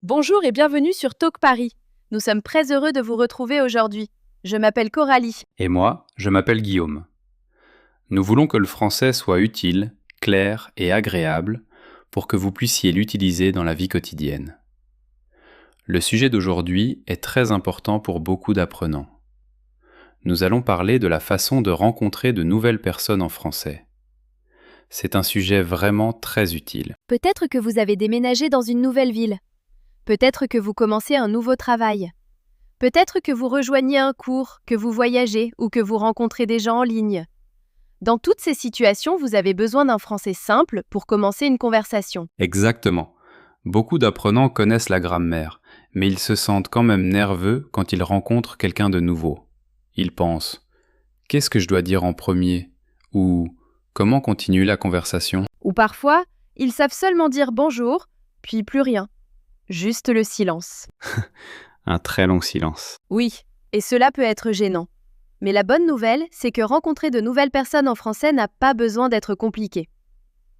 Bonjour et bienvenue sur Talk Paris. Nous sommes très heureux de vous retrouver aujourd'hui. Je m'appelle Coralie. Et moi, je m'appelle Guillaume. Nous voulons que le français soit utile, clair et agréable pour que vous puissiez l'utiliser dans la vie quotidienne. Le sujet d'aujourd'hui est très important pour beaucoup d'apprenants. Nous allons parler de la façon de rencontrer de nouvelles personnes en français. C'est un sujet vraiment très utile. Peut-être que vous avez déménagé dans une nouvelle ville. Peut-être que vous commencez un nouveau travail. Peut-être que vous rejoignez un cours, que vous voyagez ou que vous rencontrez des gens en ligne. Dans toutes ces situations, vous avez besoin d'un français simple pour commencer une conversation. Exactement. Beaucoup d'apprenants connaissent la grammaire, mais ils se sentent quand même nerveux quand ils rencontrent quelqu'un de nouveau. Ils pensent « Qu'est-ce que je dois dire en premier ?» ou « Comment continue la conversation ?» Ou parfois, ils savent seulement dire bonjour, puis plus rien. Juste le silence. Un très long silence. Oui, et cela peut être gênant. Mais la bonne nouvelle, c'est que rencontrer de nouvelles personnes en français n'a pas besoin d'être compliqué.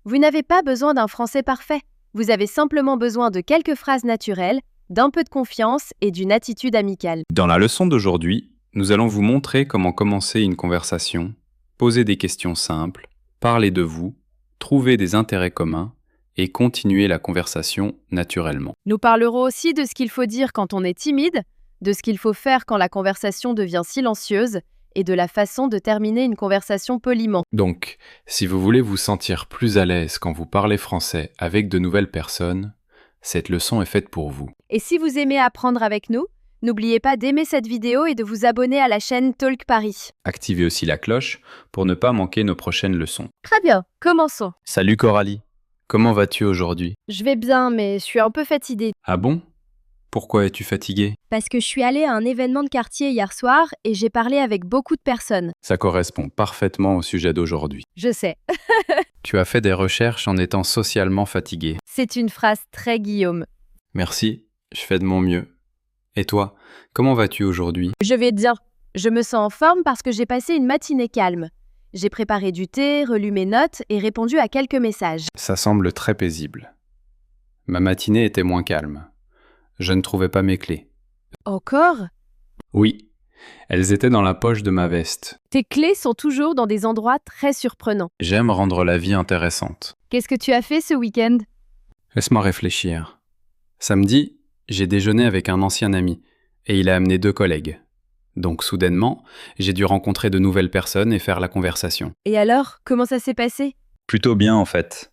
Vous n'avez pas besoin d'un français parfait. Vous avez simplement besoin de quelques phrases naturelles, d'un peu de confiance et d'une attitude amicale. Dans la leçon d'aujourd'hui, nous allons vous montrer comment commencer une conversation, poser des questions simples, parler de vous, trouver des intérêts communs et continuer la conversation naturellement. Nous parlerons aussi de ce qu'il faut dire quand on est timide, de ce qu'il faut faire quand la conversation devient silencieuse et de la façon de terminer une conversation poliment. Donc, si vous voulez vous sentir plus à l'aise quand vous parlez français avec de nouvelles personnes, cette leçon est faite pour vous. Et si vous aimez apprendre avec nous, n'oubliez pas d'aimer cette vidéo et de vous abonner à la chaîne Talk Paris. Activez aussi la cloche pour ne pas manquer nos prochaines leçons. Très bien, commençons. Salut Coralie, comment vas-tu aujourd'hui ? Je vais bien, mais je suis un peu fatiguée. Ah bon ? Pourquoi es-tu fatiguée ? Parce que je suis allée à un événement de quartier hier soir et j'ai parlé avec beaucoup de personnes. Ça correspond parfaitement au sujet d'aujourd'hui. Je sais. Tu as fait des recherches en étant socialement fatiguée. C'est une phrase très Guillaume. Merci, je fais de mon mieux. Et toi, comment vas-tu aujourd'hui ? Je vais bien. Je me sens en forme parce que j'ai passé une matinée calme. J'ai préparé du thé, relu mes notes et répondu à quelques messages. Ça semble très paisible. Ma matinée était moins calme. Je ne trouvais pas mes clés. Encore ? Oui, elles étaient dans la poche de ma veste. Tes clés sont toujours dans des endroits très surprenants. J'aime rendre la vie intéressante. Qu'est-ce que tu as fait ce week-end ? Laisse-moi réfléchir. Samedi, j'ai déjeuné avec un ancien ami et il a amené 2 collègues. Donc soudainement, j'ai dû rencontrer de nouvelles personnes et faire la conversation. Et alors, comment ça s'est passé ? Plutôt bien en fait.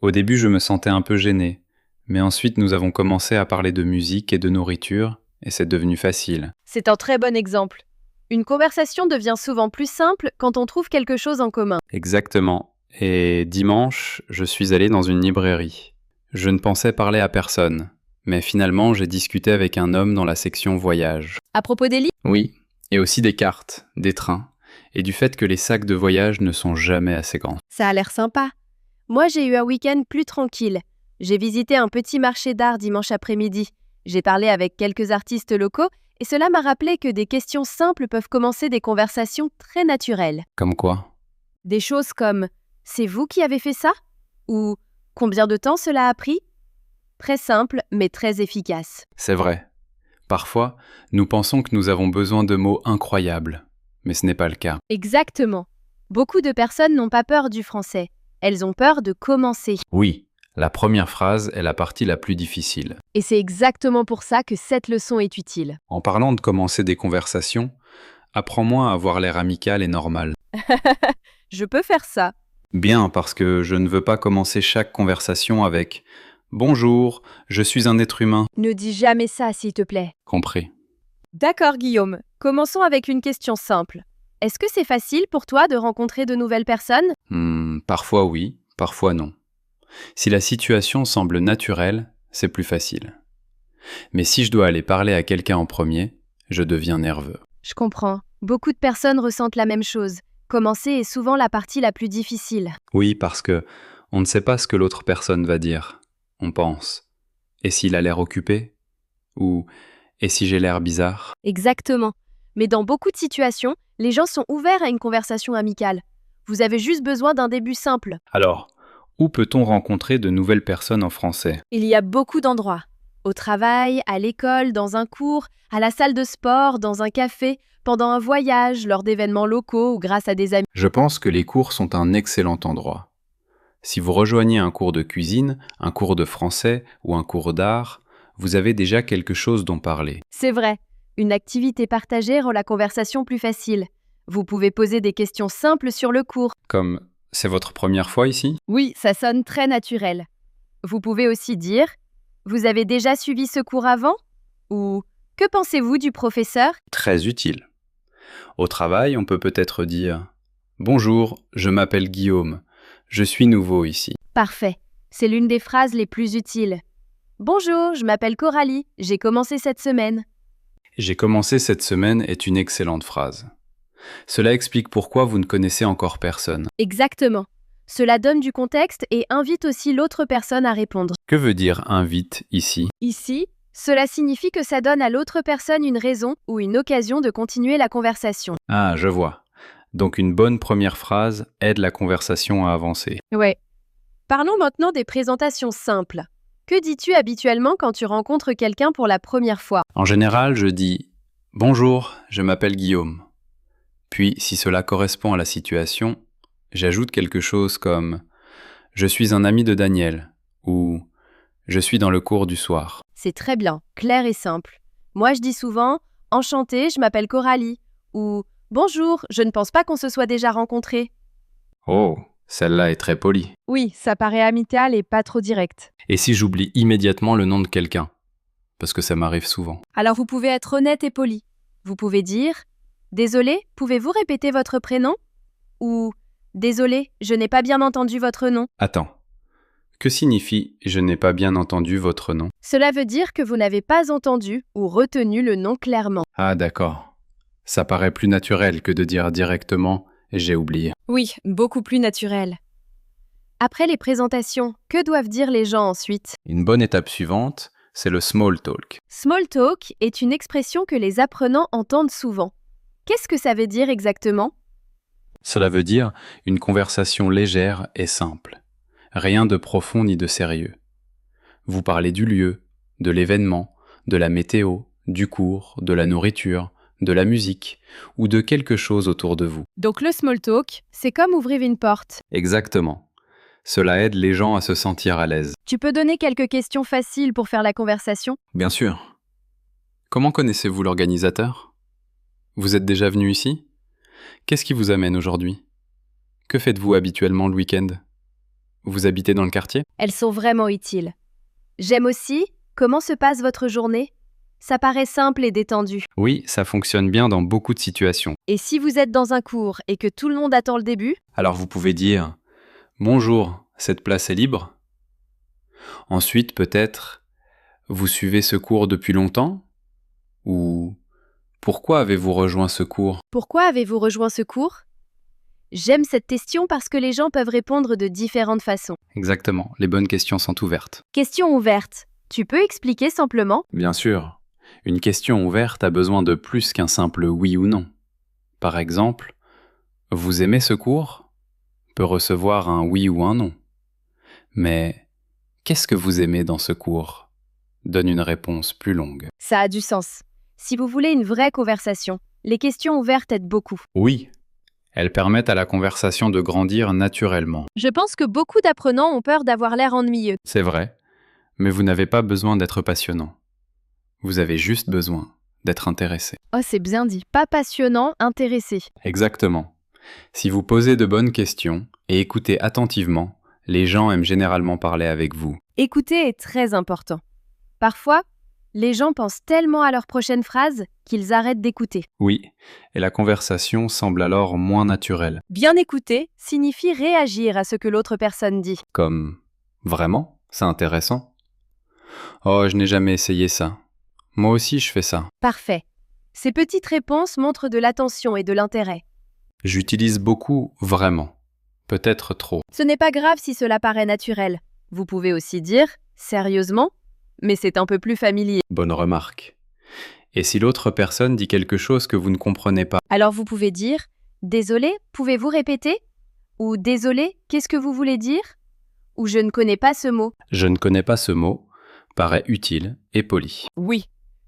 Au début, je me sentais un peu gêné, mais ensuite nous avons commencé à parler de musique et de nourriture et c'est devenu facile. C'est un très bon exemple. Une conversation devient souvent plus simple quand on trouve quelque chose en commun. Exactement. Et dimanche, je suis allé dans une librairie. Je ne pensais parler à personne, mais finalement j'ai discuté avec un homme dans la section voyage. À propos des livres ? Oui, et aussi des cartes, des trains, et du fait que les sacs de voyage ne sont jamais assez grands. Ça a l'air sympa. Moi, j'ai eu un week-end plus tranquille. J'ai visité un petit marché d'art dimanche après-midi. J'ai parlé avec quelques artistes locaux et cela m'a rappelé que des questions simples peuvent commencer des conversations très naturelles. Comme quoi ? Des choses comme « C'est vous qui avez fait ça ?» ou « Combien de temps cela a pris ?» Très simple, mais très efficace. C'est vrai. Parfois, nous pensons que nous avons besoin de mots incroyables, mais ce n'est pas le cas. Exactement. Beaucoup de personnes n'ont pas peur du français. Elles ont peur de commencer. Oui, la première phrase est la partie la plus difficile. Et c'est exactement pour ça que cette leçon est utile. En parlant de commencer des conversations, apprends-moi à avoir l'air amical et normal. Je peux faire ça. Bien, parce que je ne veux pas commencer chaque conversation avec « Bonjour, je suis un être humain Ne dis jamais ça, s'il te plaît. » compris. D'accord, Guillaume. Commençons avec une question simple. Est-ce que c'est facile pour toi de rencontrer de nouvelles personnes ? Parfois oui, parfois non. Si la situation semble naturelle, c'est plus facile. Mais si je dois aller parler à quelqu'un en premier, je deviens nerveux. Je comprends. Beaucoup de personnes ressentent la même chose. Commencer est souvent la partie la plus difficile. Oui, parce que on ne sait pas ce que l'autre personne va dire. On pense « Et s'il a l'air occupé ?» ou « Et si j'ai l'air bizarre ?» Exactement. Mais dans beaucoup de situations, les gens sont ouverts à une conversation amicale. Vous avez juste besoin d'un début simple. Alors, où peut-on rencontrer de nouvelles personnes en français ? Il y a beaucoup d'endroits. Au travail, à l'école, dans un cours, à la salle de sport, dans un café, pendant un voyage, lors d'événements locaux ou grâce à des amis. Je pense que les cours sont un excellent endroit. Si vous rejoignez un cours de cuisine, un cours de français ou un cours d'art, vous avez déjà quelque chose dont parler. C'est vrai, une activité partagée rend la conversation plus facile. Vous pouvez poser des questions simples sur le cours. Comme « c'est votre première fois ici ?» Oui, ça sonne très naturel. Vous pouvez aussi dire « Vous avez déjà suivi ce cours avant ?» ou « Que pensez-vous du professeur ?» Très utile. Au travail, on peut peut-être dire « Bonjour, je m'appelle Guillaume, je suis nouveau ici. Parfait, c'est l'une des phrases les plus utiles. « Bonjour, je m'appelle Coralie, j'ai commencé cette semaine. » J'ai commencé cette semaine » est une excellente phrase. Cela explique pourquoi vous ne connaissez encore personne. Exactement. Cela donne du contexte et invite aussi l'autre personne à répondre. Que veut dire « invite » ici ? Ici, cela signifie que ça donne à l'autre personne une raison ou une occasion de continuer la conversation. Ah, je vois. Donc une bonne première phrase aide la conversation à avancer. Ouais. Parlons maintenant des présentations simples. Que dis-tu habituellement quand tu rencontres quelqu'un pour la première fois ? En général, je dis « Bonjour, je m'appelle Guillaume ». Puis, si cela correspond à la situation, j'ajoute quelque chose comme « Je suis un ami de Daniel » ou « Je suis dans le cours du soir ». C'est très bien, clair et simple. Moi, je dis souvent « Enchantée, je m'appelle Coralie » ou « Bonjour, je ne pense pas qu'on se soit déjà rencontrés ». Oh, celle-là est très polie. Oui, ça paraît amical et pas trop direct. Et si j'oublie immédiatement le nom de quelqu'un ? Parce que ça m'arrive souvent. Alors vous pouvez être honnête et poli. Vous pouvez dire « Désolé, pouvez-vous répéter votre prénom ?» ou « Désolé, je n'ai pas bien entendu votre nom ?» Attends. Que signifie « je n'ai pas bien entendu votre nom » ? Cela veut dire que vous n'avez pas entendu ou retenu le nom clairement. Ah d'accord. Ça paraît plus naturel que de dire directement « j'ai oublié ». Oui, beaucoup plus naturel. Après les présentations, que doivent dire les gens ensuite ? Une bonne étape suivante, c'est le small talk. Small talk est une expression que les apprenants entendent souvent. Qu'est-ce que ça veut dire exactement ? Cela veut dire une conversation légère et simple. Rien de profond ni de sérieux. Vous parlez du lieu, de l'événement, de la météo, du cours, de la nourriture, de la musique ou de quelque chose autour de vous. Donc le small talk, c'est comme ouvrir une porte. Exactement. Cela aide les gens à se sentir à l'aise. Tu peux donner quelques questions faciles pour faire la conversation ? Bien sûr. Comment connaissez-vous l'organisateur ? Vous êtes déjà venu ici ? Qu'est-ce qui vous amène aujourd'hui ? Que faites-vous habituellement le week-end ? Vous habitez dans le quartier ? Elles sont vraiment utiles. J'aime aussi « Comment se passe votre journée ?» Ça paraît simple et détendu. Oui, ça fonctionne bien dans beaucoup de situations. Et si vous êtes dans un cours et que tout le monde attend le début ? Alors vous pouvez dire « Bonjour, cette place est libre ?» Ensuite, peut-être « Vous suivez ce cours depuis longtemps ?» ou « Pourquoi avez-vous rejoint ce cours ?» Pourquoi avez-vous rejoint ce cours ? J'aime cette question parce que les gens peuvent répondre de différentes façons. Exactement, les bonnes questions sont ouvertes. Question ouverte. Tu peux expliquer simplement ? Bien sûr, une question ouverte a besoin de plus qu'un simple oui ou non. Par exemple, « Vous aimez ce cours ?» peut recevoir un oui ou un non. Mais « Qu'est-ce que vous aimez dans ce cours ?» donne une réponse plus longue. Ça a du sens. Si vous voulez une vraie conversation, les questions ouvertes aident beaucoup. Oui, elles permettent à la conversation de grandir naturellement. Je pense que beaucoup d'apprenants ont peur d'avoir l'air ennuyeux. C'est vrai, mais vous n'avez pas besoin d'être passionnant. Vous avez juste besoin d'être intéressé. Oh, c'est bien dit. Pas passionnant, intéressé. Exactement. Si vous posez de bonnes questions et écoutez attentivement, les gens aiment généralement parler avec vous. Écouter est très important. Parfois, les gens pensent tellement à leur prochaine phrase qu'ils arrêtent d'écouter. Oui, et la conversation semble alors moins naturelle. Bien écouter signifie réagir à ce que l'autre personne dit. Comme « Vraiment ? C'est intéressant ? Oh, je n'ai jamais essayé ça. Moi aussi, je fais ça. » Parfait. Ces petites réponses montrent de l'attention et de l'intérêt. J'utilise beaucoup « vraiment ». Peut-être trop. Ce n'est pas grave si cela paraît naturel. Vous pouvez aussi dire « sérieusement », mais c'est un peu plus familier. Bonne remarque. Et si l'autre personne dit quelque chose que vous ne comprenez pas ? Alors vous pouvez dire « Désolé, pouvez-vous répéter ?» ou « Désolé, qu'est-ce que vous voulez dire ?» ou « Je ne connais pas ce mot ». Je ne connais pas ce mot. paraît utile et poli. Oui.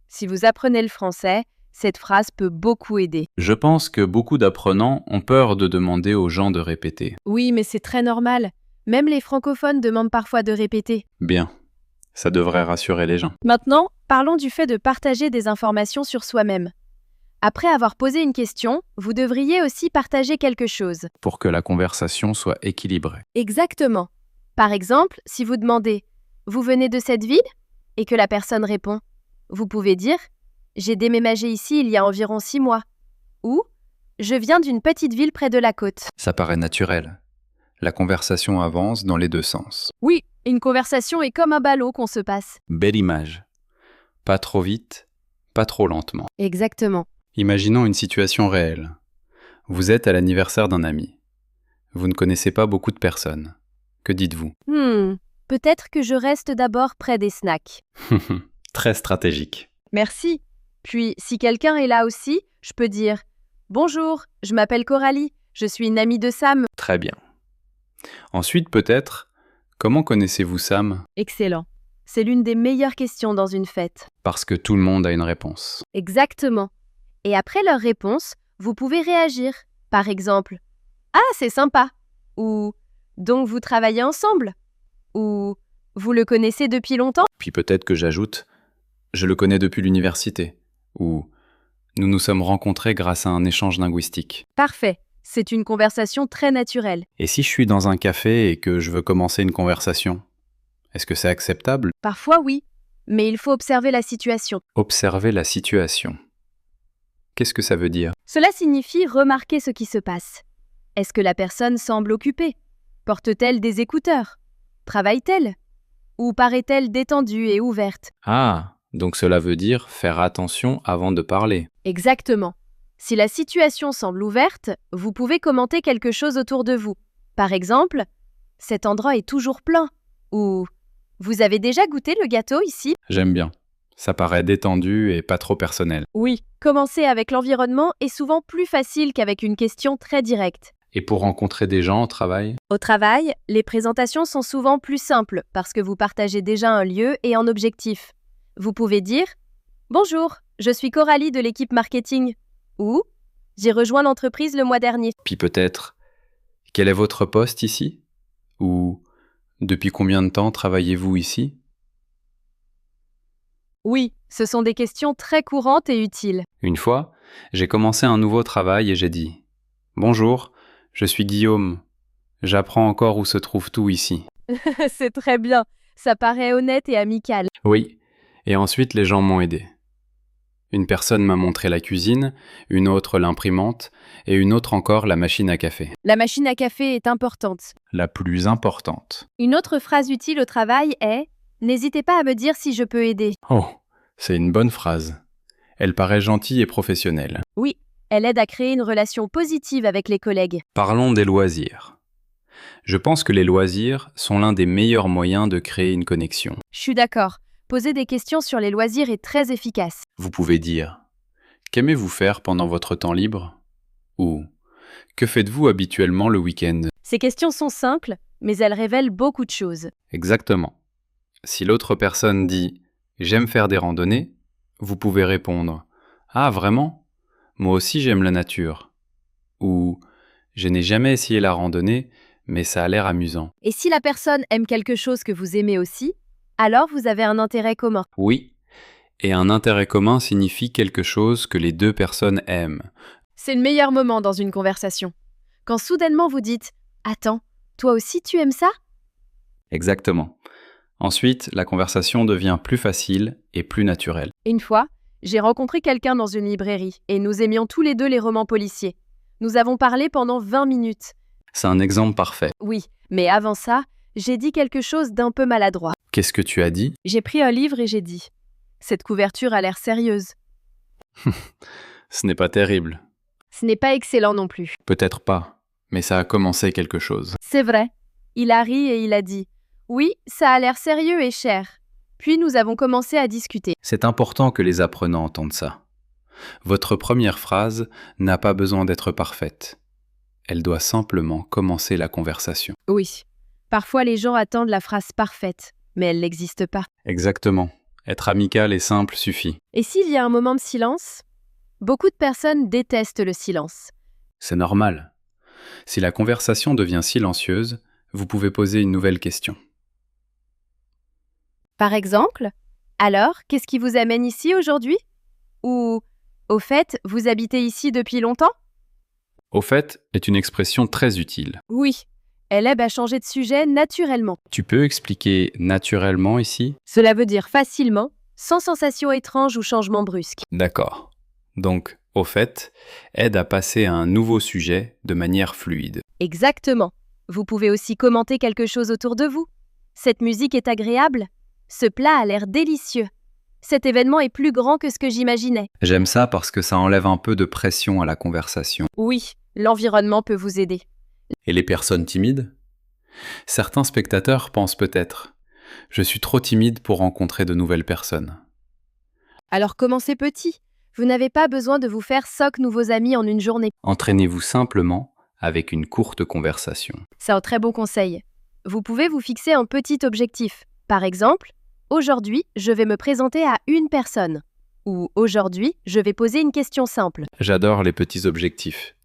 Si vous apprenez le français, cette phrase peut beaucoup aider. Je pense que beaucoup d'apprenants ont peur de demander aux gens de répéter. Oui, mais c'est très normal. Même les francophones demandent parfois de répéter. Bien, ça devrait rassurer les gens. Maintenant, parlons du fait de partager des informations sur soi-même. Après avoir posé une question, vous devriez aussi partager quelque chose. Pour que la conversation soit équilibrée. Exactement. Par exemple, si vous demandez « Vous venez de cette ville ?» et que la personne répond, vous pouvez dire « J'ai déménagé ici il y a environ 6 mois » ou « Je viens d'une petite ville près de la côte ». Ça paraît naturel. La conversation avance dans les deux sens. Oui, une conversation est comme un ballot qu'on se passe. Belle image. Pas trop vite, pas trop lentement. Exactement. Imaginons une situation réelle. Vous êtes à l'anniversaire d'un ami. Vous ne connaissez pas beaucoup de personnes. Que dites-vous? Peut-être que je reste d'abord près des snacks. Très stratégique. Merci. Puis, si quelqu'un est là aussi, je peux dire « Bonjour, je m'appelle Coralie, je suis une amie de Sam. Très bien. Ensuite, peut-être, comment connaissez-vous Sam? » Excellent. C'est l'une des meilleures questions dans une fête. Parce que tout le monde a une réponse. Exactement. Et après leur réponse, vous pouvez réagir. Par exemple, « Ah, c'est sympa » ou « Donc vous travaillez ensemble » ou « Vous le connaissez depuis longtemps ?» Puis peut-être que j'ajoute « Je le connais depuis l'université » ou « Nous nous sommes rencontrés grâce à un échange linguistique ». Parfait. C'est une conversation très naturelle. Et si je suis dans un café et que je veux commencer une conversation, est-ce que c'est acceptable? Parfois oui, mais il faut observer la situation. Observer la situation. Qu'est-ce que ça veut dire? Cela signifie remarquer ce qui se passe. Est-ce que la personne semble occupée? Porte-t-elle des écouteurs? Travaille-t-elle? Ou paraît-elle détendue et ouverte? Ah, donc cela veut dire faire attention avant de parler. Exactement. Si la situation semble ouverte, vous pouvez commenter quelque chose autour de vous. Par exemple, « Cet endroit est toujours plein » ou « Vous avez déjà goûté le gâteau ici ?» J'aime bien. Ça paraît détendu et pas trop personnel. Oui, commencer avec l'environnement est souvent plus facile qu'avec une question très directe. Et pour rencontrer des gens au travail? Au travail, les présentations sont souvent plus simples parce que vous partagez déjà un lieu et un objectif. Vous pouvez dire « Bonjour, je suis Coralie de l'équipe marketing » ou « J'ai rejoint l'entreprise le mois dernier ». Puis peut-être « Quel est votre poste ici ?» ou « Depuis combien de temps travaillez-vous ici ?» Oui, ce sont des questions très courantes et utiles. Une fois, j'ai commencé un nouveau travail et j'ai dit « Bonjour, je suis Guillaume. J'apprends encore où se trouve tout ici. » C'est très bien, ça paraît honnête et amical. Oui, et ensuite les gens m'ont aidé. Une personne m'a montré la cuisine, une autre l'imprimante, et une autre encore la machine à café. La machine à café est importante. La plus importante. Une autre phrase utile au travail est « N'hésitez pas à me dire si je peux aider ». Oh, c'est une bonne phrase. Elle paraît gentille et professionnelle. Oui, elle aide à créer une relation positive avec les collègues. Parlons des loisirs. Je pense que les loisirs sont l'un des meilleurs moyens de créer une connexion. Je suis d'accord. Poser des questions sur les loisirs est très efficace. Vous pouvez dire « Qu'aimez-vous faire pendant votre temps libre ?» ou « Que faites-vous habituellement le week-end ?» Ces questions sont simples, mais elles révèlent beaucoup de choses. Exactement. Si l'autre personne dit « J'aime faire des randonnées », vous pouvez répondre « Ah, vraiment? Moi aussi j'aime la nature. » ou « Je n'ai jamais essayé la randonnée, mais ça a l'air amusant. » Et si la personne aime quelque chose que vous aimez aussi, alors vous avez un intérêt commun. Oui, et un intérêt commun signifie quelque chose que les deux personnes aiment. C'est le meilleur moment dans une conversation. Quand soudainement vous dites « Attends, toi aussi tu aimes ça ?» Exactement. Ensuite, la conversation devient plus facile et plus naturelle. Une fois, j'ai rencontré quelqu'un dans une librairie et nous aimions tous les deux les romans policiers. Nous avons parlé pendant 20 minutes. C'est un exemple parfait. Oui, mais avant ça, j'ai dit quelque chose d'un peu maladroit. Qu'est-ce que tu as dit? J'ai pris un livre et j'ai dit « Cette couverture a l'air sérieuse. » Ce n'est pas terrible. Ce n'est pas excellent non plus. Peut-être pas, mais ça a commencé quelque chose. C'est vrai. Il a ri et il a dit « Oui, ça a l'air sérieux et cher. » Puis nous avons commencé à discuter. C'est important que les apprenants entendent ça. Votre première phrase n'a pas besoin d'être parfaite. Elle doit simplement commencer la conversation. Oui. Parfois les gens attendent la phrase parfaite. mais elle n'existe pas. Exactement. Être amical et simple suffit. Et s'il y a un moment de silence? Beaucoup de personnes détestent le silence. C'est normal. Si la conversation devient silencieuse, vous pouvez poser une nouvelle question. Par exemple, alors, qu'est-ce qui vous amène ici aujourd'hui? Ou, au fait, vous habitez ici depuis longtemps? Au fait est une expression très utile. Oui, elle aide à changer de sujet naturellement. Tu peux expliquer naturellement ici? Cela veut dire facilement, sans sensation étrange ou changement brusque. D'accord. Donc, au fait, aide à passer à un nouveau sujet de manière fluide. Exactement. Vous pouvez aussi commenter quelque chose autour de vous. Cette musique est agréable. Ce plat a l'air délicieux. Cet événement est plus grand que ce que j'imaginais. J'aime ça parce que ça enlève un peu de pression à la conversation. Oui, l'environnement peut vous aider. Et les personnes timides? Certains spectateurs pensent peut-être « Je suis trop timide pour rencontrer de nouvelles personnes ». Alors commencez petit. Vous n'avez pas besoin de vous faire 5 nouveaux amis en une journée. Entraînez-vous simplement avec une courte conversation. C'est un très bon conseil. Vous pouvez vous fixer un petit objectif. Par exemple, aujourd'hui, je vais me présenter à une personne. Ou aujourd'hui, je vais poser une question simple. J'adore les petits objectifs.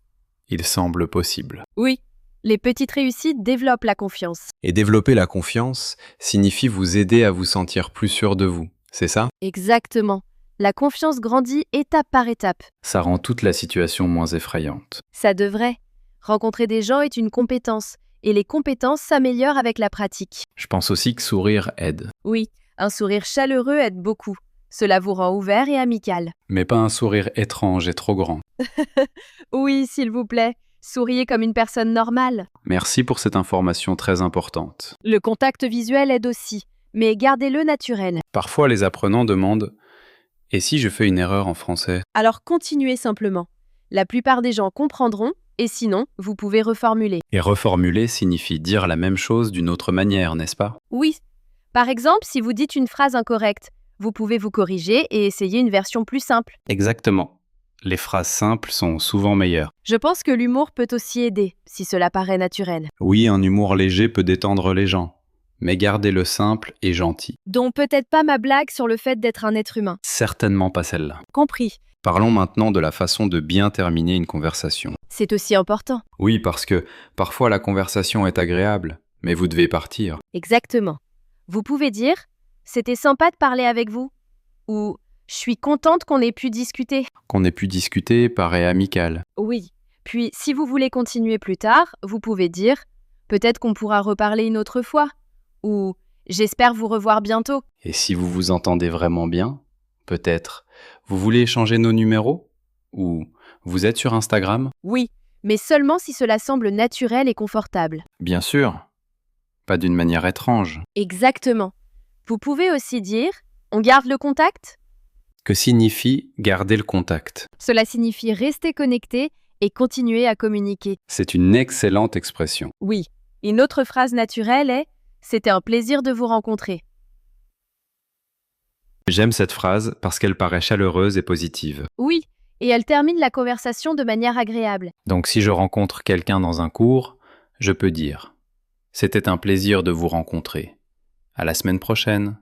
Ils semblent possibles. Oui, les petites réussites développent la confiance. Et développer la confiance signifie vous aider à vous sentir plus sûr de vous, c'est ça? Exactement. La confiance grandit étape par étape. Ça rend toute la situation moins effrayante. Ça devrait. Rencontrer des gens est une compétence, et les compétences s'améliorent avec la pratique. Je pense aussi que sourire aide. Oui, un sourire chaleureux aide beaucoup. Cela vous rend ouvert et amical. Mais pas un sourire étrange et trop grand. Oui, s'il vous plaît, souriez comme une personne normale. Merci pour cette information très importante. Le contact visuel aide aussi, mais gardez-le naturel. Parfois, les apprenants demandent « Et si je fais une erreur en français ?» Alors continuez simplement. La plupart des gens comprendront, et sinon, vous pouvez reformuler. Et reformuler signifie dire la même chose d'une autre manière, n'est-ce pas? Oui. Par exemple, si vous dites une phrase incorrecte, vous pouvez vous corriger et essayer une version plus simple. Exactement. Les phrases simples sont souvent meilleures. Je pense que l'humour peut aussi aider, si cela paraît naturel. Oui, un humour léger peut détendre les gens, mais gardez-le simple et gentil. Donc peut-être pas ma blague sur le fait d'être un être humain. Certainement pas celle-là. Compris. Parlons maintenant de la façon de bien terminer une conversation. C'est aussi important. Oui, parce que parfois la conversation est agréable, mais vous devez partir. Exactement. Vous pouvez dire « C'était sympa de parler avec vous » ou « Je suis contente qu'on ait pu discuter ». Qu'on ait pu discuter paraît amical. Oui. Puis, si vous voulez continuer plus tard, vous pouvez dire « Peut-être qu'on pourra reparler une autre fois » ou « J'espère vous revoir bientôt ». Et si vous vous entendez vraiment bien, peut-être, vous voulez échanger nos numéros? Ou vous êtes sur Instagram? Oui, mais seulement si cela semble naturel et confortable. Bien sûr. Pas d'une manière étrange. Exactement. Vous pouvez aussi dire « On garde le contact ». Que signifie garder le contact? Cela signifie rester connecté et continuer à communiquer. C'est une excellente expression. Oui. Une autre phrase naturelle est « C'était un plaisir de vous rencontrer ». J'aime cette phrase parce qu'elle paraît chaleureuse et positive. Oui, et elle termine la conversation de manière agréable. Donc si je rencontre quelqu'un dans un cours, je peux dire « C'était un plaisir de vous rencontrer. À la semaine prochaine. »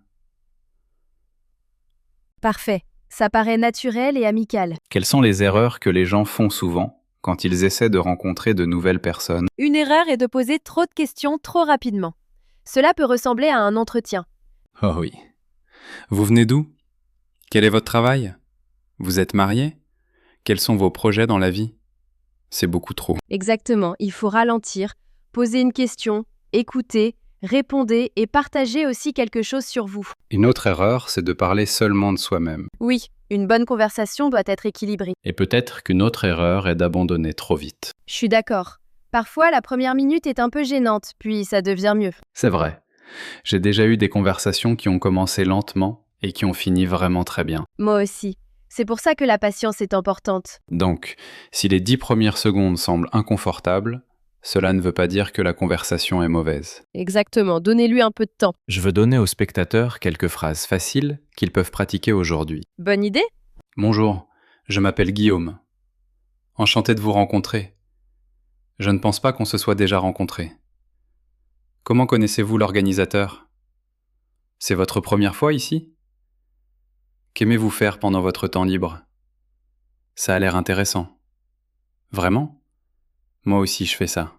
Parfait. Ça paraît naturel et amical. Quelles sont les erreurs que les gens font souvent quand ils essaient de rencontrer de nouvelles personnes? Une erreur est de poser trop de questions trop rapidement. Cela peut ressembler à un entretien. Oh oui. Vous venez d'où? Quel est votre travail? Vous êtes marié? Quels sont vos projets dans la vie? C'est beaucoup trop. Exactement, il faut ralentir, poser une question, écouter, répondez et partagez aussi quelque chose sur vous. Une autre erreur, c'est de parler seulement de soi-même. Oui, une bonne conversation doit être équilibrée. Et peut-être qu'une autre erreur est d'abandonner trop vite. Je suis d'accord. Parfois, la première minute est un peu gênante, puis ça devient mieux. C'est vrai. J'ai déjà eu des conversations qui ont commencé lentement et qui ont fini vraiment très bien. Moi aussi. C'est pour ça que la patience est importante. Donc, si les 10 premières secondes semblent inconfortables, cela ne veut pas dire que la conversation est mauvaise. Exactement, donnez-lui un peu de temps. Je veux donner aux spectateurs quelques phrases faciles qu'ils peuvent pratiquer aujourd'hui. Bonne idée? Bonjour, je m'appelle Guillaume. Enchanté de vous rencontrer. Je ne pense pas qu'on se soit déjà rencontrés. Comment connaissez-vous l'organisateur? C'est votre première fois ici? Qu'aimez-vous faire pendant votre temps libre? Ça a l'air intéressant. Vraiment? Moi aussi je fais ça.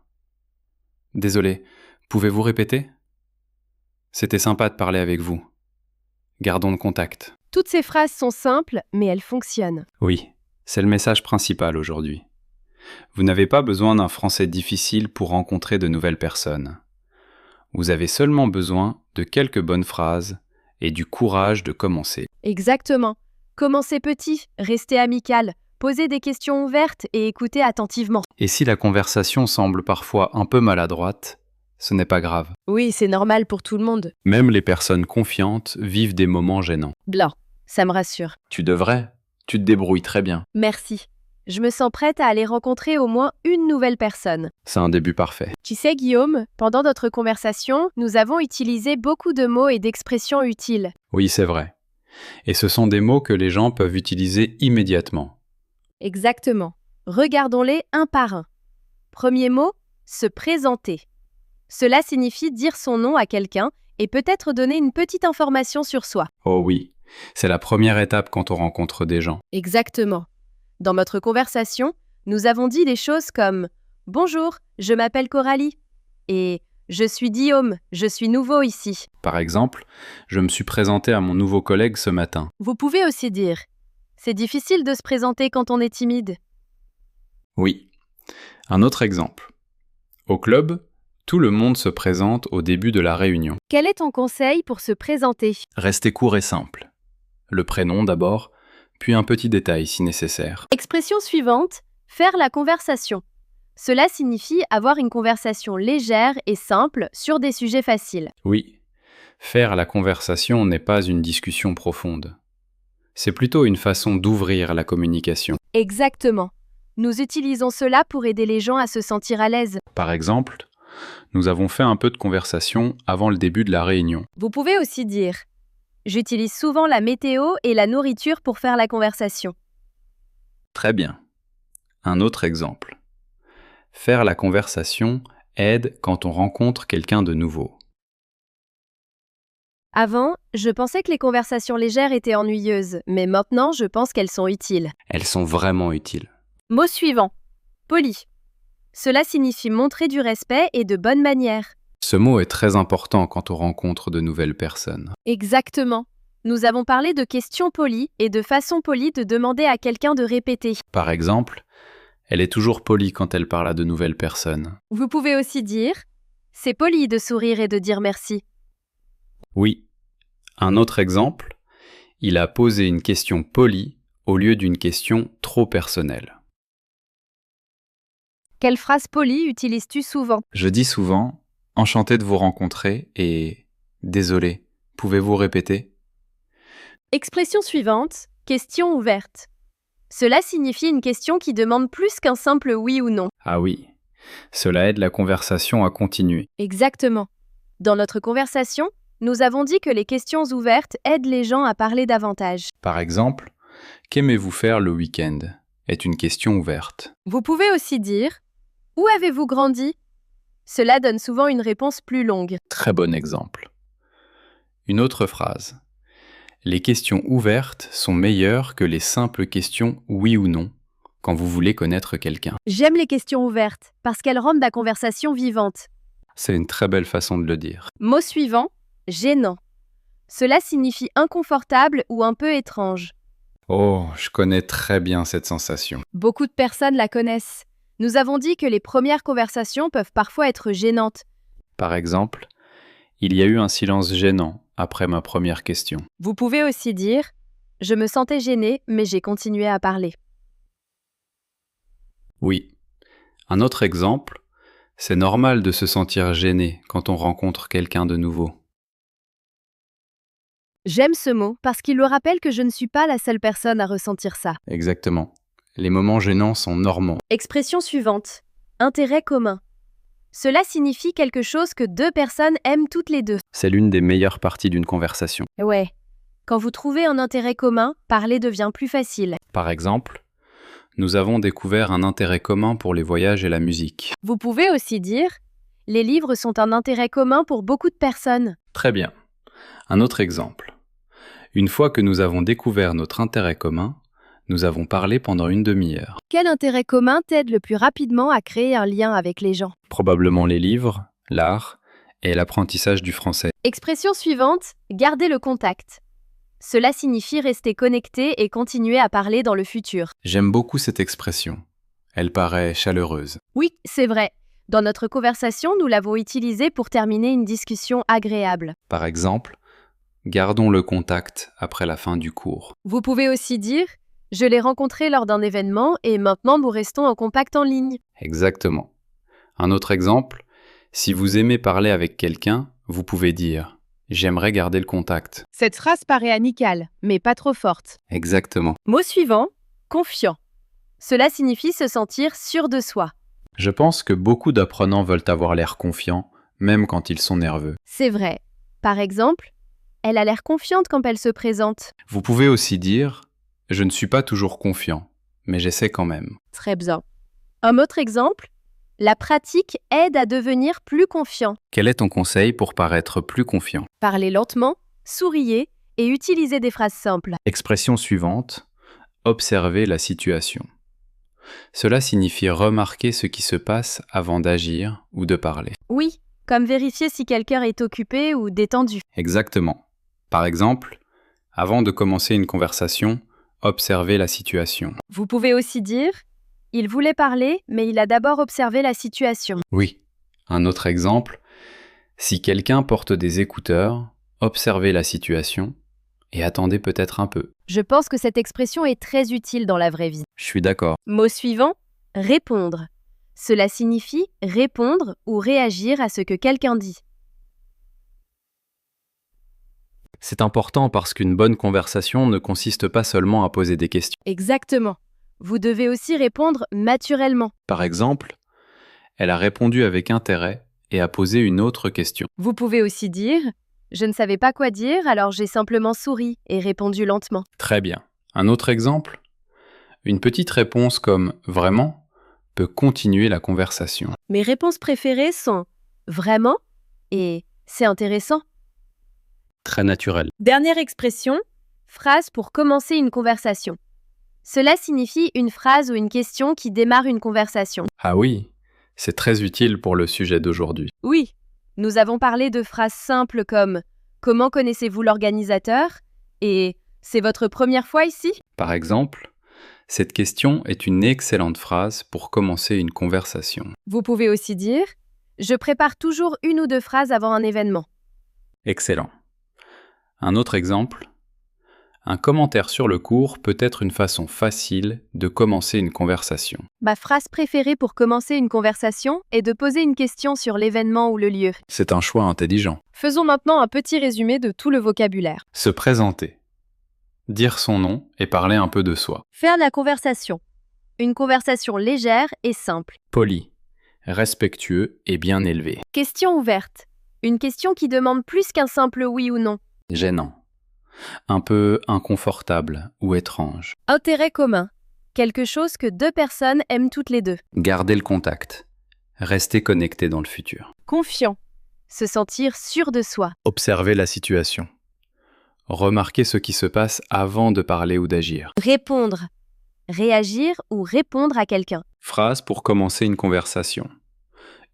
Désolé, pouvez-vous répéter? C'était sympa de parler avec vous. Gardons le contact. Toutes ces phrases sont simples, mais elles fonctionnent. Oui, c'est le message principal aujourd'hui. Vous n'avez pas besoin d'un français difficile pour rencontrer de nouvelles personnes. Vous avez seulement besoin de quelques bonnes phrases et du courage de commencer. Exactement. Commencez petit, restez amical, posez des questions ouvertes et écoutez attentivement. Et si la conversation semble parfois un peu maladroite, ce n'est pas grave. Oui, c'est normal pour tout le monde. Même les personnes confiantes vivent des moments gênants. Blanc, ça me rassure. Tu devrais. Tu te débrouilles très bien. Merci. Je me sens prête à aller rencontrer au moins une nouvelle personne. C'est un début parfait. Tu sais, Guillaume, pendant notre conversation, nous avons utilisé beaucoup de mots et d'expressions utiles. Oui, c'est vrai. Et ce sont des mots que les gens peuvent utiliser immédiatement. Exactement. Regardons-les un par un. Premier mot, se présenter. Cela signifie dire son nom à quelqu'un et peut-être donner une petite information sur soi. Oh oui, c'est la première étape quand on rencontre des gens. Exactement. Dans notre conversation, nous avons dit des choses comme « Bonjour, je m'appelle Coralie » et « Je suis Guillaume, je suis nouveau ici ». Par exemple, je me suis présenté à mon nouveau collègue ce matin. Vous pouvez aussi dire « C'est difficile de se présenter quand on est timide ». Oui. Un autre exemple. Au club, tout le monde se présente au début de la réunion. Quel est ton conseil pour se présenter? Restez court et simple. Le prénom d'abord, puis un petit détail si nécessaire. Expression suivante, faire la conversation. Cela signifie avoir une conversation légère et simple sur des sujets faciles. Oui, faire la conversation n'est pas une discussion profonde. C'est plutôt une façon d'ouvrir la communication. Exactement. Nous utilisons cela pour aider les gens à se sentir à l'aise. Par exemple, nous avons fait un peu de conversation avant le début de la réunion. Vous pouvez aussi dire « J'utilise souvent la météo et la nourriture pour faire la conversation ». Très bien. Un autre exemple. Faire la conversation aide quand on rencontre quelqu'un de nouveau. Avant, je pensais que les conversations légères étaient ennuyeuses, mais maintenant je pense qu'elles sont utiles. Elles sont vraiment utiles. Mot suivant. Poli. Cela signifie montrer du respect et de bonnes manières. Ce mot est très important quand on rencontre de nouvelles personnes. Exactement. Nous avons parlé de questions polies et de façon polie de demander à quelqu'un de répéter. Par exemple, elle est toujours polie quand elle parle à de nouvelles personnes. Vous pouvez aussi dire « C'est poli de sourire et de dire merci ». Oui. Un autre exemple, il a posé une question polie au lieu d'une question trop personnelle. Quelle phrase polie utilises-tu souvent? Je dis souvent « Enchanté de vous rencontrer » et « Désolé, pouvez-vous répéter ?» Expression suivante, question ouverte. Cela signifie une question qui demande plus qu'un simple oui ou non. Ah oui, cela aide la conversation à continuer. Exactement. Dans notre conversation, nous avons dit que les questions ouvertes aident les gens à parler davantage. Par exemple, « Qu'aimez-vous faire le week-end » est une question ouverte. Vous pouvez aussi dire « Où avez-vous grandi ?» Cela donne souvent une réponse plus longue. Très bon exemple. Une autre phrase. Les questions ouvertes sont meilleures que les simples questions oui ou non quand vous voulez connaître quelqu'un. J'aime les questions ouvertes parce qu'elles rendent la conversation vivante. C'est une très belle façon de le dire. Mot suivant, gênant. Cela signifie inconfortable ou un peu étrange. Oh, je connais très bien cette sensation. Beaucoup de personnes la connaissent. Nous avons dit que les premières conversations peuvent parfois être gênantes. Par exemple, il y a eu un silence gênant après ma première question. Vous pouvez aussi dire « Je me sentais gênée, mais j'ai continué à parler ». Oui. Un autre exemple, c'est normal de se sentir gêné quand on rencontre quelqu'un de nouveau. J'aime ce mot parce qu'il me rappelle que je ne suis pas la seule personne à ressentir ça. Exactement. Les moments gênants sont normaux. Expression suivante. Intérêt commun. Cela signifie quelque chose que deux personnes aiment toutes les deux. C'est l'une des meilleures parties d'une conversation. Ouais. Quand vous trouvez un intérêt commun, parler devient plus facile. Par exemple, nous avons découvert un intérêt commun pour les voyages et la musique. Vous pouvez aussi dire « Les livres sont un intérêt commun pour beaucoup de personnes ». Très bien. Un autre exemple. Une fois que nous avons découvert notre intérêt commun, nous avons parlé pendant une demi-heure. Quel intérêt commun t'aide le plus rapidement à créer un lien avec les gens? Probablement les livres, l'art et l'apprentissage du français. Expression suivante, garder le contact. Cela signifie rester connecté et continuer à parler dans le futur. J'aime beaucoup cette expression. Elle paraît chaleureuse. Oui, c'est vrai. Dans notre conversation, nous l'avons utilisée pour terminer une discussion agréable. Par exemple, gardons le contact après la fin du cours. Vous pouvez aussi dire « Je l'ai rencontré lors d'un événement et maintenant nous restons en contact en ligne ». Exactement. Un autre exemple, si vous aimez parler avec quelqu'un, vous pouvez dire « J'aimerais garder le contact ». Cette phrase paraît amicale, mais pas trop forte. Exactement. Mot suivant, confiant. Cela signifie se sentir sûr de soi. Je pense que beaucoup d'apprenants veulent avoir l'air confiants, même quand ils sont nerveux. C'est vrai. Par exemple, elle a l'air confiante quand elle se présente. Vous pouvez aussi dire « Je ne suis pas toujours confiant, mais j'essaie quand même ». Très bien. Un autre exemple, la pratique aide à devenir plus confiant. Quel est ton conseil pour paraître plus confiant? Parlez lentement, souriez et utilisez des phrases simples. Expression suivante, observer la situation. Cela signifie remarquer ce qui se passe avant d'agir ou de parler. Oui, comme vérifier si quelqu'un est occupé ou détendu. Exactement. Par exemple, avant de commencer une conversation, observez la situation. Vous pouvez aussi dire « Il voulait parler, mais il a d'abord observé la situation Oui. Un autre exemple, si quelqu'un porte des écouteurs, observez la situation et attendez peut-être un peu. ». Je pense que cette expression est très utile dans la vraie vie. Je suis d'accord. Mot suivant, répondre. Cela signifie répondre ou réagir à ce que quelqu'un dit. C'est important parce qu'une bonne conversation ne consiste pas seulement à poser des questions. Exactement. Vous devez aussi répondre naturellement. Par exemple, elle a répondu avec intérêt et a posé une autre question. Vous pouvez aussi dire « Je ne savais pas quoi dire, alors j'ai simplement souri et répondu lentement. Très bien. Un autre exemple? Une petite réponse comme « vraiment » peut continuer la conversation. » Mes réponses préférées sont « vraiment » et « c'est intéressant ». Très naturel. Dernière expression, phrase pour commencer une conversation. Cela signifie une phrase ou une question qui démarre une conversation. Ah oui, c'est très utile pour le sujet d'aujourd'hui. Oui, nous avons parlé de phrases simples comme « Comment connaissez-vous l'organisateur ?» et « C'est votre première fois ici ?» Par exemple, cette question est une excellente phrase pour commencer une conversation. Vous pouvez aussi dire « Je prépare toujours une ou deux phrases avant un événement. » Excellent. Un autre exemple. Un commentaire sur le cours peut être une façon facile de commencer une conversation. Ma phrase préférée pour commencer une conversation est de poser une question sur l'événement ou le lieu. C'est un choix intelligent. Faisons maintenant un petit résumé de tout le vocabulaire. Se présenter. Dire son nom et parler un peu de soi. Faire la conversation. Une conversation légère et simple. Poli. Respectueux et bien élevé. Question ouverte. Une question qui demande plus qu'un simple oui ou non. Gênant. Un peu inconfortable ou étrange. Intérêt commun. Quelque chose que deux personnes aiment toutes les deux. Garder le contact. Rester connecté dans le futur. Confiant. Se sentir sûr de soi. Observer la situation. Remarquer ce qui se passe avant de parler ou d'agir. Répondre. Réagir ou répondre à quelqu'un. Phrase pour commencer une conversation.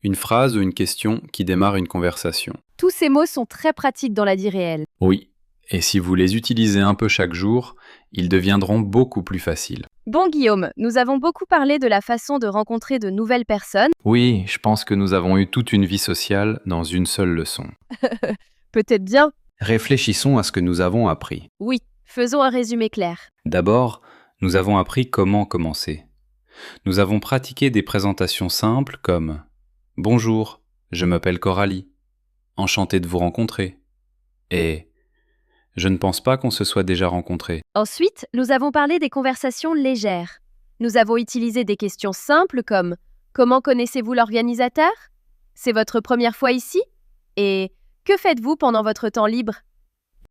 Une phrase ou une question qui démarre une conversation. Tous ces mots sont très pratiques dans la vie réelle. Oui, et si vous les utilisez un peu chaque jour, ils deviendront beaucoup plus faciles. Bon Guillaume, nous avons beaucoup parlé de la façon de rencontrer de nouvelles personnes. Oui, je pense que nous avons eu toute une vie sociale dans une seule leçon. Peut-être bien. Réfléchissons à ce que nous avons appris. Oui, faisons un résumé clair. D'abord, nous avons appris comment commencer. Nous avons pratiqué des présentations simples comme « Bonjour, je m'appelle Coralie. Enchanté de vous rencontrer. » et « Je ne pense pas qu'on se soit déjà rencontrés. » Ensuite, nous avons parlé des conversations légères. Nous avons utilisé des questions simples comme « Comment connaissez-vous l'organisateur ?» ? C'est votre première fois ici ? Et « Que faites-vous pendant votre temps libre ?»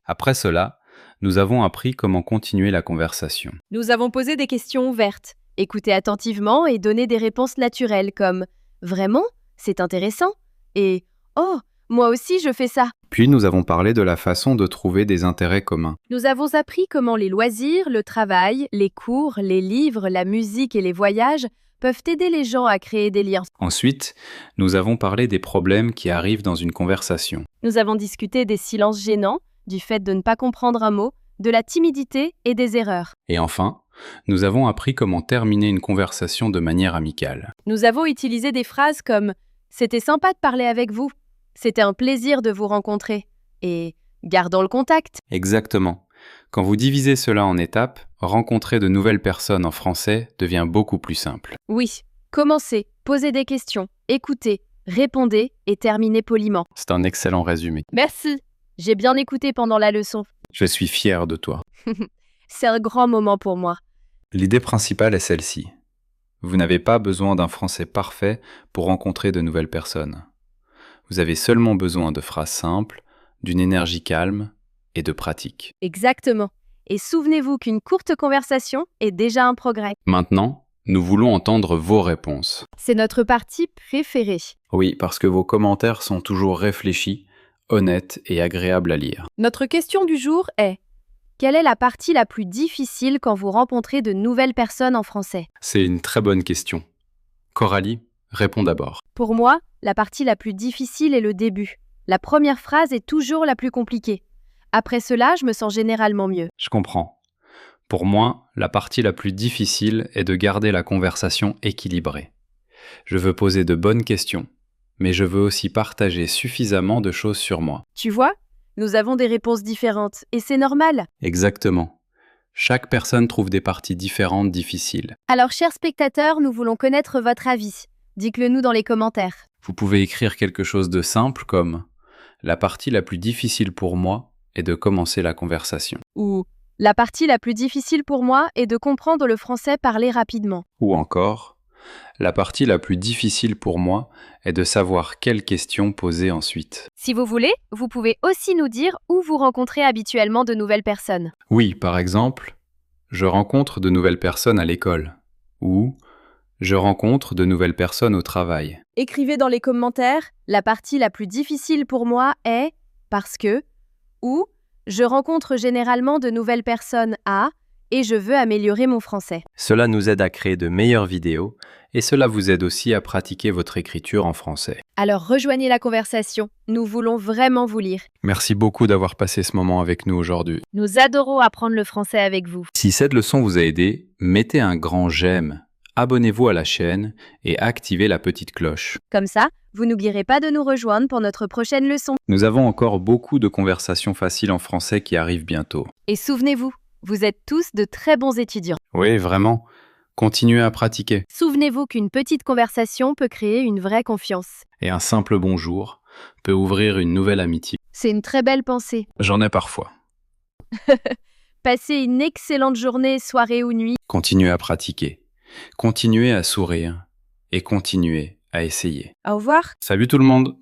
Après cela, nous avons appris comment continuer la conversation. Nous avons posé des questions ouvertes, écouté attentivement et donné des réponses naturelles comme « Vraiment ? C'est intéressant ?» et « Oh, moi aussi je fais ça. Puis nous avons parlé de la façon de trouver des intérêts communs. Nous avons appris comment les loisirs, le travail, les cours, les livres, la musique et les voyages peuvent aider les gens à créer des liens. Ensuite, nous avons parlé des problèmes qui arrivent dans une conversation. Nous avons discuté des silences gênants, du fait de ne pas comprendre un mot, de la timidité et des erreurs. Et enfin, nous avons appris comment terminer une conversation de manière amicale. Nous avons utilisé des phrases comme « C'était sympa de parler avec vous »,« C'était un plaisir de vous rencontrer » et « Gardons le contact ». Exactement. Quand vous divisez cela en étapes, rencontrer de nouvelles personnes en français devient beaucoup plus simple. Oui, commencez, posez des questions, écoutez, répondez et terminez poliment. C'est un excellent résumé. Merci, j'ai bien écouté pendant la leçon. Je suis fier de toi. C'est un grand moment pour moi. L'idée principale est celle-ci. Vous n'avez pas besoin d'un français parfait pour rencontrer de nouvelles personnes. Vous avez seulement besoin de phrases simples, d'une énergie calme et de pratique. Exactement. Et souvenez-vous qu'une courte conversation est déjà un progrès. Maintenant, nous voulons entendre vos réponses. C'est notre partie préférée. Oui, parce que vos commentaires sont toujours réfléchis, honnêtes et agréables à lire. Notre question du jour est: quelle est la partie la plus difficile quand vous rencontrez de nouvelles personnes en français? C'est une très bonne question. Coralie, réponds d'abord. Pour moi, la partie la plus difficile est le début. La première phrase est toujours la plus compliquée. Après cela, je me sens généralement mieux. Je comprends. Pour moi, la partie la plus difficile est de garder la conversation équilibrée. Je veux poser de bonnes questions, mais je veux aussi partager suffisamment de choses sur moi. Tu vois, nous avons des réponses différentes, et c'est normal. Exactement. Chaque personne trouve des parties différentes difficiles. Alors, chers spectateurs, nous voulons connaître votre avis. Dites-le nous dans les commentaires. Vous pouvez écrire quelque chose de simple comme « La partie la plus difficile pour moi est de commencer la conversation ». Ou « La partie la plus difficile pour moi est de comprendre le français parlé rapidement ». Ou encore « La partie la plus difficile pour moi est de savoir quelles questions poser ensuite ». Si vous voulez, vous pouvez aussi nous dire où vous rencontrez habituellement de nouvelles personnes. Oui, par exemple, « Je rencontre de nouvelles personnes à l'école » ou « Je rencontre de nouvelles personnes au travail ». Écrivez dans les commentaires « La partie la plus difficile pour moi est parce que » ou « Je rencontre généralement de nouvelles personnes à et je veux améliorer mon français ». Cela nous aide à créer de meilleures vidéos et cela vous aide aussi à pratiquer votre écriture en français. Alors rejoignez la conversation, nous voulons vraiment vous lire. Merci beaucoup d'avoir passé ce moment avec nous aujourd'hui. Nous adorons apprendre le français avec vous. Si cette leçon vous a aidé, mettez un grand j'aime, abonnez-vous à la chaîne et activez la petite cloche. Comme ça, vous n'oublierez pas de nous rejoindre pour notre prochaine leçon. Nous avons encore beaucoup de conversations faciles en français qui arrivent bientôt. Et souvenez-vous, vous êtes tous de très bons étudiants. Oui, vraiment. Continuez à pratiquer. Souvenez-vous qu'une petite conversation peut créer une vraie confiance. Et un simple bonjour peut ouvrir une nouvelle amitié. C'est une très belle pensée. J'en ai parfois. Passez une excellente journée, soirée ou nuit. Continuez à pratiquer. Continuez à sourire. Et continuez à essayer. Au revoir. Salut tout le monde!